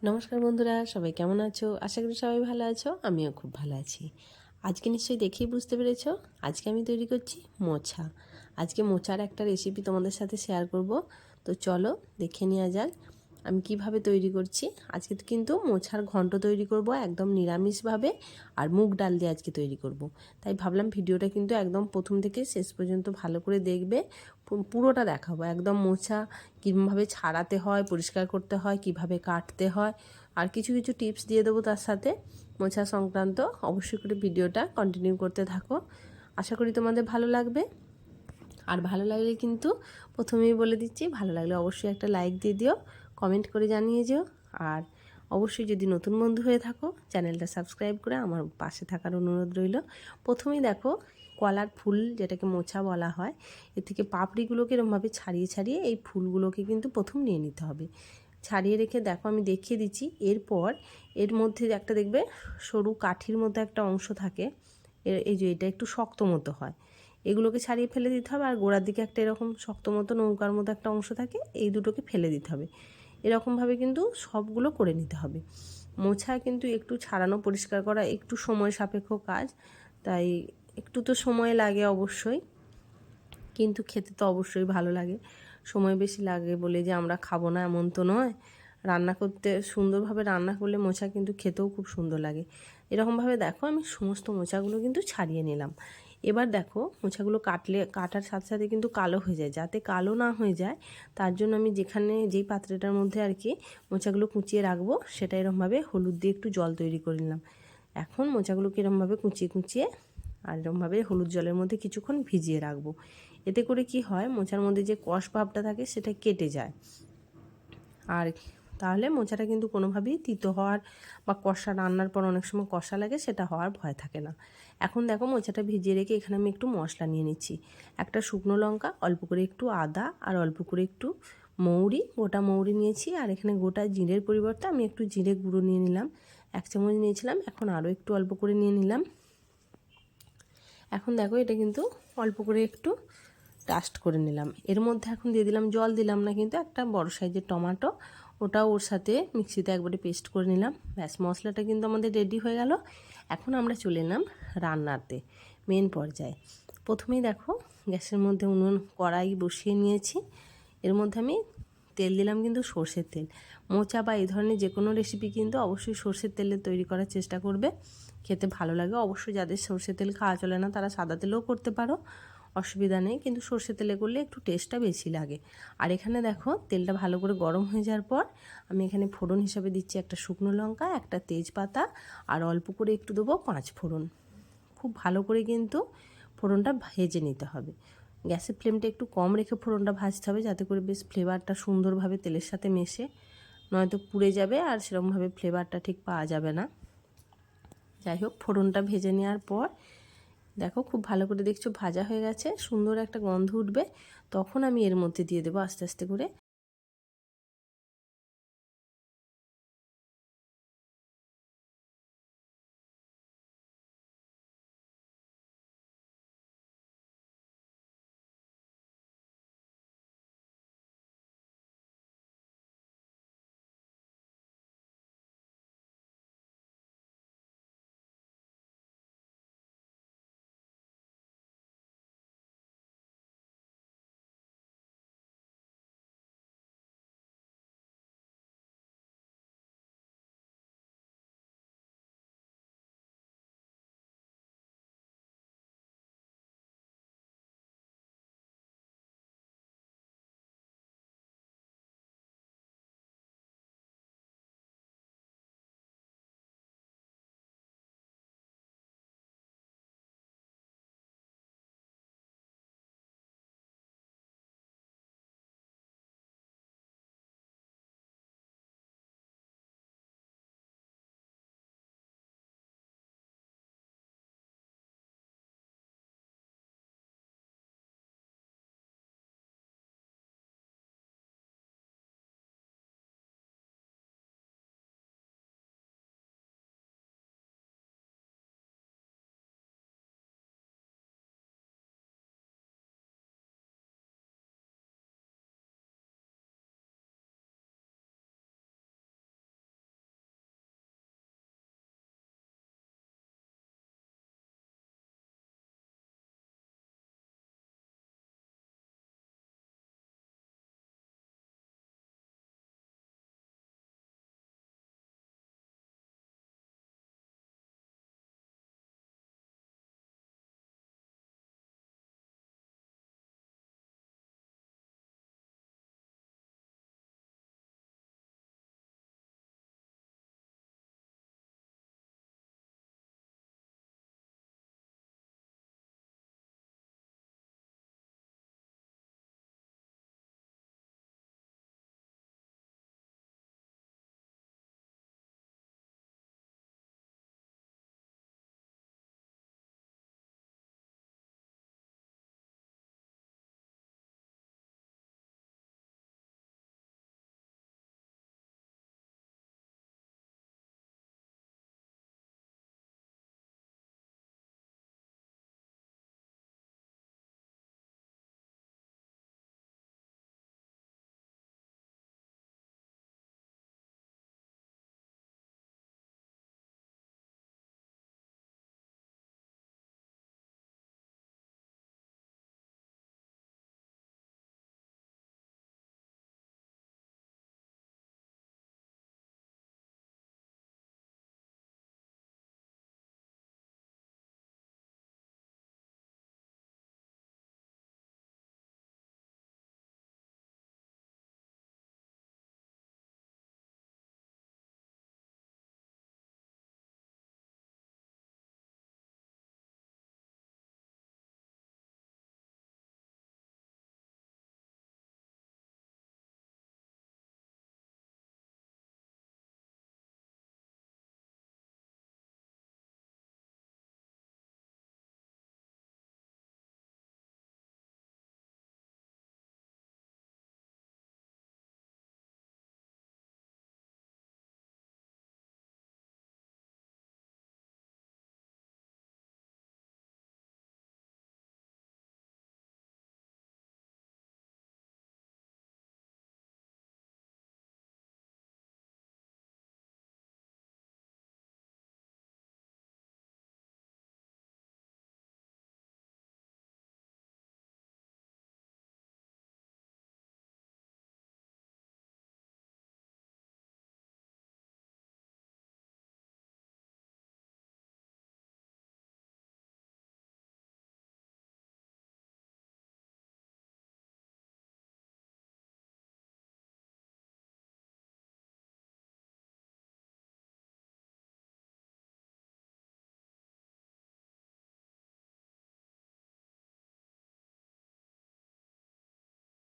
নমস্কার বন্ধুরা, সবাই কেমন আছো? আশা করি সবাই ভালো আছো। আমিও খুব ভালো আছি। আজকে নিশ্চয়ই দেখেই বুঝতে পেরেছো, আজকে আমি তৈরি করছি মোচা। আজকে মোচার একটা রেসিপি তোমাদের সাথে শেয়ার করব। তো চলো দেখে নেওয়া যাক আমি কিভাবে তৈরি করছি। আজকে কিন্তু মোচার ঘন্ট তৈরি করব একদম নিরামিষভাবে, আর মুগ ডাল দিয়ে আজকে তৈরি করব। তাই ভাবলাম ভিডিওটা কিন্তু একদম প্রথম থেকে শেষ পর্যন্ত ভালো করে দেখবে, পুরোটা দেখাবো। একদম মোচা কীভাবে ছাড়াতে হয়, পরিষ্কার করতে হয়, কিভাবে কাটতে হয়, আর কিছু কিছু টিপস দিয়ে দেবো তার সাথে মোচা সংক্রান্ত। অবশ্যই করে ভিডিওটা কন্টিনিউ করতে থাকো, আশা করি তোমাদের ভালো লাগবে। আর ভালো লাগলে কিন্তু প্রথমেই বলে দিচ্ছি, ভালো লাগলে অবশ্যই একটা লাইক দিয়ে দিও, কমেন্ট করে জানিয়ে যেও। আর অবশ্যই যদি নতুন বন্ধু হয়ে থাকো, চ্যানেলটা সাবস্ক্রাইব করে আমার পাশে থাকার অনুরোধ রইল। প্রথমেই দেখো, কলার ফুল যেটাকে মোচা বলা হয়, এর থেকে পাপড়িগুলোকে এরকমভাবে ছাড়িয়ে ছাড়িয়ে এই ফুলগুলোকে কিন্তু প্রথম নিয়ে নিতে হবে। ছাড়িয়ে রেখে দেখো আমি দেখিয়ে দিচ্ছি। এরপর এর মধ্যে একটা দেখবে সরু কাঠির মতো একটা অংশ থাকে, এই যে এটা একটু শক্ত মতো হয়, এগুলোকে ছাড়িয়ে ফেলে দিতে হবে। আর গোড়ার দিকে একটা এরকম শক্ত মতো নৌকার মতো একটা অংশ থাকে, এই দুটোকে ফেলে দিতে হবে। এরকমভাবে কিন্তু সবগুলো করে নিতে হবে। মোছা কিন্তু একটু ছাড়ানো পরিষ্কার করা একটু সময় সাপেক্ষ কাজ, তাই একটু তো সময় লাগে অবশ্যই, কিন্তু খেতে তো অবশ্যই ভালো লাগে। সময় বেশি লাগে বলে যে আমরা খাবো না এমন তো নয়। রান্না করতে সুন্দরভাবে রান্না করলে মোচা কিন্তু খেতেও খুব সুন্দর লাগে। এরকমভাবে দেখো আমি সমস্ত মোচাগুলো কিন্তু ছাড়িয়ে নিলাম। এবার দেখো মোচাগুলো কাটার সাথে সাথে কিন্তু কালো হয়ে যায়। যাতে কালো না হয়ে যায় তার জন্য আমি যেই পাত্রটার মধ্যে আর কি মোচাগুলো কুচিয়ে রাখবো, সেটা এরকমভাবে হলুদ দিয়ে একটু জল তৈরি করে নিলাম। এখন মোচাগুলোকে এরকমভাবে কুচিয়ে কুচিয়ে আর এরকমভাবে হলুদ জলের মধ্যে কিছুক্ষণ ভিজিয়ে রাখবো। এতে করে কি হয়, মোচার মধ্যে যে কষ ভাবটা থাকে সেটা কেটে যায়। আর তাহলে মোচাটা কিন্তু কোনোভাবেই তিতো হওয়ার বা কষা, রান্নার পর অনেক সময় কষা লাগে, সেটা হওয়ার ভয় থাকে না। এখন দেখো মোচাটা ভিজিয়ে রেখে এখানে আমি একটু মশলা নিয়ে নিচ্ছি। একটা শুকনো লঙ্কা, অল্প করে একটু আদা, আর অল্প করে একটু মৌরি, গোটা মৌরি নিয়েছি। আর এখানে গোটা জিরের পরিবর্তে আমি একটু জিরে গুঁড়ো নিয়ে নিলাম, 1 চামচ নিয়েছিলাম, এখন আরও একটু অল্প করে নিয়ে নিলাম। এখন দেখো এটা কিন্তু অল্প করে একটু ডাস্ট করে নিলাম। এর মধ্যে এখন দিয়ে দিলাম, জল দিলাম না কিন্তু, একটা বড় সাইজের টমেটো, ওটাও ওর সাথে মিক্সিতে একবারে পেস্ট করে নিলাম। ব্যাস, মশলাটা কিন্তু আমাদের রেডি হয়ে গেল। এখন আমরা চলে এলাম রান্নাতে, মেন পর্যায়ে। প্রথমেই দেখো গ্যাসের মধ্যে কড়াই বসিয়ে নিয়েছি। এর মধ্যে আমি তেল দিলাম কিন্তু সর্ষের তেল। মোচা বা এই ধরনের যে কোনো রেসিপি কিন্তু অবশ্যই সর্ষের তেলে তৈরি করার চেষ্টা করবে, খেতে ভালো লাগে। অবশ্যই যাদের সর্ষের তেল খাওয়া চলে না তারা সাদা তেলেও করতে পারো, অসুবিধা নেই, কিন্তু সর্ষের তেলে করলে একটু টেস্টটা বেশি লাগে। আর এখানে দেখো তেলটা ভালো করে গরম হয়ে যাওয়ার পর আমি এখানে ফোড়ন হিসাবে দিচ্ছি একটা শুকনো লঙ্কা, একটা তেজপাতা, আর অল্প করে একটু দেবো 5 ফোড়ন। খুব ভালো করে কিন্তু ফোড়নটা ভেজে নিতে হবে। গ্যাসের ফ্লেমটা একটু কম রেখে ফোড়নটা ভাজতে হবে, যাতে করে বেশ ফ্লেভারটা সুন্দরভাবে তেলের সাথে মেশে, নয়তো পুড়ে যাবে আর সেরকমভাবে ফ্লেভারটা ঠিক পাওয়া যাবে না। যাই হোক, ফোড়নটা ভেজে নেওয়ার পর দেখো খুব ভালো করে দেখছো ভাজা হয়ে গেছে, সুন্দর একটা গন্ধ উঠবে। তখন আমি এর মধ্যে দিয়ে দেবো আস্তে আস্তে করে